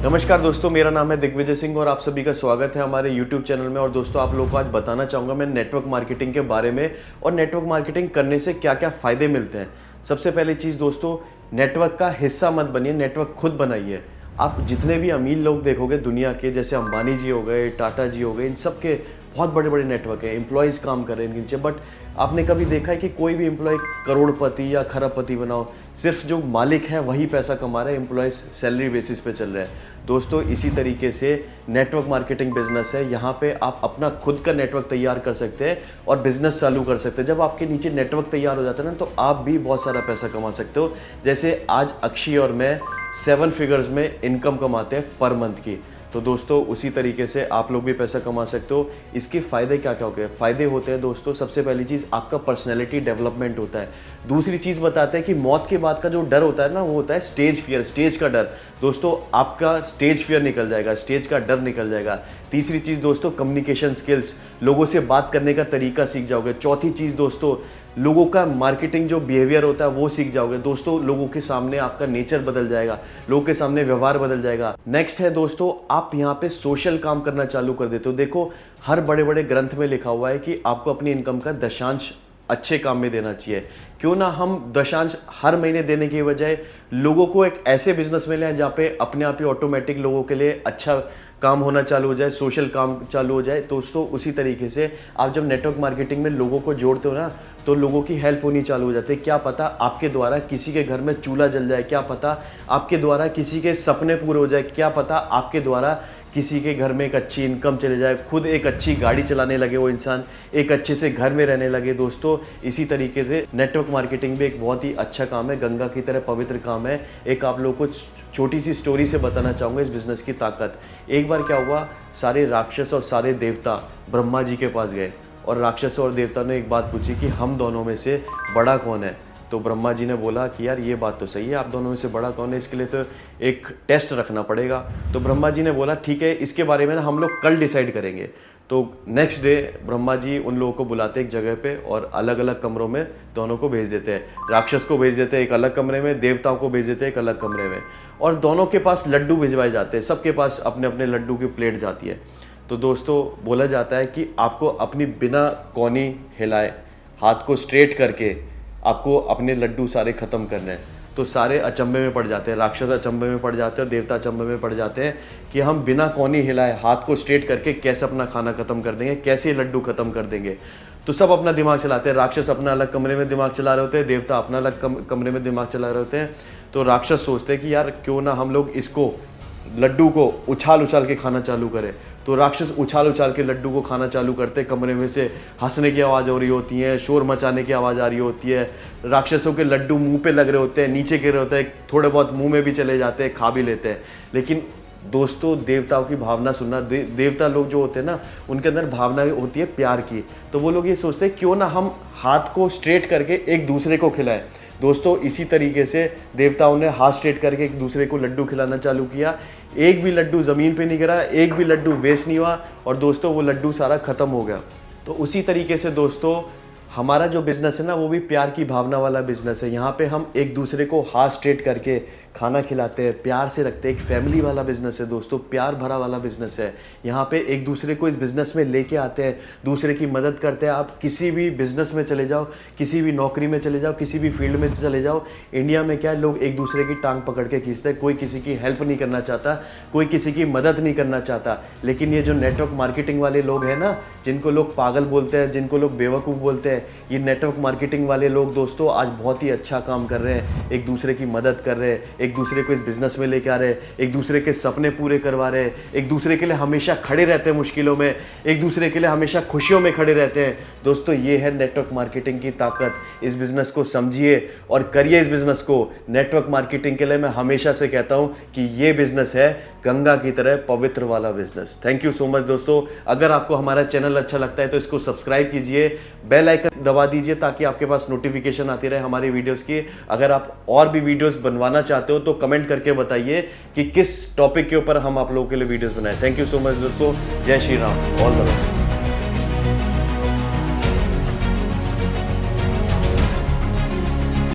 नमस्कार दोस्तों, मेरा नाम है दिग्विजय सिंह और आप सभी का स्वागत है हमारे YouTube चैनल में। और दोस्तों, आप लोगों को आज बताना चाहूँगा मैं नेटवर्क मार्केटिंग के बारे में और नेटवर्क मार्केटिंग करने से क्या क्या फ़ायदे मिलते हैं। सबसे पहली चीज़ दोस्तों, नेटवर्क का हिस्सा मत बनिए, नेटवर्क खुद बनाइए। आप जितने भी अमीर लोग देखोगे दुनिया के, जैसे अंबानी जी हो गए, टाटा जी हो गए, इन सब के बहुत बड़े बड़े नेटवर्क हैं, एम्प्लॉयज़ काम कर रहे हैं इनके नीचे। बट आपने कभी देखा है कि कोई भी एम्प्लॉय करोड़पति या खरबपति बनाओ? सिर्फ जो मालिक है वही पैसा कमा रहे हैं, एम्प्लॉयज़ सैलरी बेसिस पे चल रहे हैं। दोस्तों, इसी तरीके से नेटवर्क मार्केटिंग बिजनेस है। यहाँ पे आप अपना खुद का नेटवर्क तैयार कर सकते हैं और बिजनेस चालू कर सकते हैं। जब आपके नीचे नेटवर्क तैयार हो जाता है ना, तो आप भी बहुत सारा पैसा कमा सकते हो। जैसे आज अक्षय और मैं 7 फिगर्स में इनकम कमाते हैं पर मंथ की। तो दोस्तों, उसी तरीके से आप लोग भी पैसा कमा सकते हो। इसके फ़ायदे क्या क्या हो गए? फ़ायदे होते हैं दोस्तों, सबसे पहली चीज़ आपका पर्सनैलिटी डेवलपमेंट होता है। दूसरी चीज़ बताते हैं कि मौत के बाद का जो डर होता है ना, वो होता है स्टेज फियर, स्टेज का डर। दोस्तों, आपका स्टेज फियर निकल जाएगा, स्टेज का डर निकल जाएगा। तीसरी चीज़ दोस्तों, कम्युनिकेशन स्किल्स, लोगों से बात करने का तरीका सीख जाओगे। चौथी चीज़ दोस्तों, लोगों का मार्केटिंग जो बिहेवियर होता है वो सीख जाओगे। दोस्तों, लोगों के सामने आपका नेचर बदल जाएगा, लोगों के सामने व्यवहार बदल जाएगा। नेक्स्ट है दोस्तों, आप यहाँ पे सोशल काम करना चालू कर देते हो। देखो, हर बड़े बड़े ग्रंथ में लिखा हुआ है कि आपको अपनी इनकम का दशांश अच्छे काम में देना चाहिए। क्यों ना हम दशांश हर महीने देने की बजाय लोगों को एक ऐसे बिजनेस में ले आए जहाँ पे अपने आप ही ऑटोमेटिक लोगों के लिए अच्छा काम होना चालू हो जाए, सोशल काम चालू हो जाए। दोस्तों, उसी तरीके से आप जब नेटवर्क मार्केटिंग में लोगों को जोड़ते हो ना, तो लोगों की हेल्प होनी चालू हो जाती है। क्या पता आपके द्वारा किसी के घर में चूल्हा जल जाए, क्या पता आपके द्वारा किसी के सपने पूरे हो जाए, क्या पता आपके द्वारा किसी के घर में एक अच्छी इनकम चले जाए, खुद एक अच्छी गाड़ी चलाने लगे वो इंसान, एक अच्छे से घर में रहने लगे। दोस्तों, इसी तरीके से नेटवर्क मार्केटिंग भी एक बहुत ही अच्छा काम है, गंगा की तरह पवित्र काम है। एक आप लोगों को छोटी सी स्टोरी से बताना चाहूँगा इस बिज़नेस की ताकत। एक बार क्या हुआ, सारे राक्षस और सारे देवता ब्रह्मा जी के पास गए और राक्षस और देवता ने एक बात पूछी कि हम दोनों में से बड़ा कौन है। तो ब्रह्मा जी ने बोला कि यार ये बात तो सही है, आप दोनों में से बड़ा कौन है, इसके लिए तो एक टेस्ट रखना पड़ेगा। तो ब्रह्मा जी ने बोला ठीक है, इसके बारे में ना हम लोग कल डिसाइड करेंगे। तो नेक्स्ट डे ब्रह्मा जी उन लोगों को बुलाते एक जगह पे और अलग अलग कमरों में दोनों को भेज देते हैं। राक्षस को भेज देते हैं एक अलग कमरे में, देवताओं को भेज देते हैं एक अलग कमरे में, और दोनों के पास लड्डू भिजवाए जाते हैं। सबके पास अपने अपने लड्डू की प्लेट जाती है। तो दोस्तों, बोला जाता है कि आपको अपनी बिना कोनी हिलाए, हाथ को स्ट्रेट करके आपको अपने लड्डू सारे ख़त्म करने हैं। तो सारे अचंभे में पड़ जाते हैं, राक्षस अचंभे में पड़ जाते हैं और देवता अचंभे में पड़ जाते हैं कि हम बिना कोनी हिलाए, हाथ को स्ट्रेट करके कैसे अपना खाना ख़त्म कर देंगे, कैसे लड्डू ख़त्म कर देंगे। तो सब अपना दिमाग चलाते हैं। राक्षस अपना अलग कमरे में दिमाग चला रहे होते हैं, देवता अपना अलग कमरे में दिमाग चला रहे होते हैं। तो राक्षस सोचते हैं कि यार क्यों ना हम लोग इसको लड्डू को उछाल उछाल के खाना चालू करें। तो राक्षस उछाल उछाल के लड्डू को खाना चालू करते। कमरे में से हंसने की आवाज़ हो रही होती है, शोर मचाने की आवाज़ आ रही होती है। राक्षसों के लड्डू मुंह पे लग रहे होते हैं, नीचे गिर रहे होते हैं, थोड़े बहुत मुंह में भी चले जाते हैं, खा भी लेते हैं। लेकिन दोस्तों, देवताओं की भावना सुनना, देवता लोग जो होते हैं ना, उनके अंदर भावना होती है प्यार की। तो वो लोग ये सोचते हैं क्यों ना हम हाथ को स्ट्रेट करके एक दूसरे को खिलाएं। दोस्तों, इसी तरीके से देवताओं ने हाथ स्ट्रेट करके एक दूसरे को लड्डू खिलाना चालू किया। एक भी लड्डू ज़मीन पे नहीं गिरा, एक भी लड्डू वेस्ट नहीं हुआ, और दोस्तों वो लड्डू सारा ख़त्म हो गया। तो उसी तरीके से दोस्तों, हमारा जो बिज़नेस है ना, वो भी प्यार की भावना वाला बिज़नेस है। यहाँ पे हम एक दूसरे को हाथ स्ट्रेट करके खाना खिलाते हैं, प्यार से रखते हैं। एक फैमिली वाला बिज़नेस है दोस्तों, प्यार भरा वाला बिज़नेस है। यहाँ पे एक दूसरे को इस बिज़नेस में लेके आते हैं, दूसरे की मदद करते हैं। आप किसी भी बिज़नेस में चले जाओ, किसी भी नौकरी में चले जाओ, किसी भी फील्ड में चले जाओ, इंडिया में क्या है, लोग एक दूसरे की टांग पकड़ के खींचते हैं। कोई किसी की हेल्प नहीं करना चाहता, कोई किसी की मदद नहीं करना चाहता। लेकिन ये जो नेटवर्क मार्केटिंग वाले लोग हैं ना, जिनको लोग पागल बोलते हैं, जिनको लोग बेवकूफ़ बोलते हैं, ये नेटवर्क मार्केटिंग वाले लोग दोस्तों आज बहुत ही अच्छा काम कर रहे हैं। एक दूसरे की मदद कर रहे हैं, एक दूसरे को इस बिज़नेस में लेके आ रहे हैं, एक दूसरे के सपने पूरे करवा रहे हैं, एक दूसरे के लिए हमेशा खड़े रहते हैं मुश्किलों में, एक दूसरे के लिए हमेशा खुशियों में खड़े रहते हैं। दोस्तों, ये है नेटवर्क मार्केटिंग की ताकत। इस बिज़नेस को समझिए और करिए इस बिज़नेस को। नेटवर्क मार्केटिंग के लिए मैं हमेशा से कहता हूँ कि ये बिज़नेस है गंगा की तरह पवित्र वाला business. Thank you so much दोस्तों। अगर आपको हमारा चैनल अच्छा लगता है तो इसको सब्सक्राइब कीजिए, बेल आइकन दबा दीजिए ताकि आपके पास नोटिफिकेशन आती रहे हमारी वीडियोस की। अगर आप और भी वीडियोस बनवाना चाहते हो तो कमेंट करके बताइए कि किस टॉपिक के ऊपर हम आप लोगों के लिए वीडियोस बनाएं। थैंक यू सो मच दोस्तों। जय Shri Ram. All the best.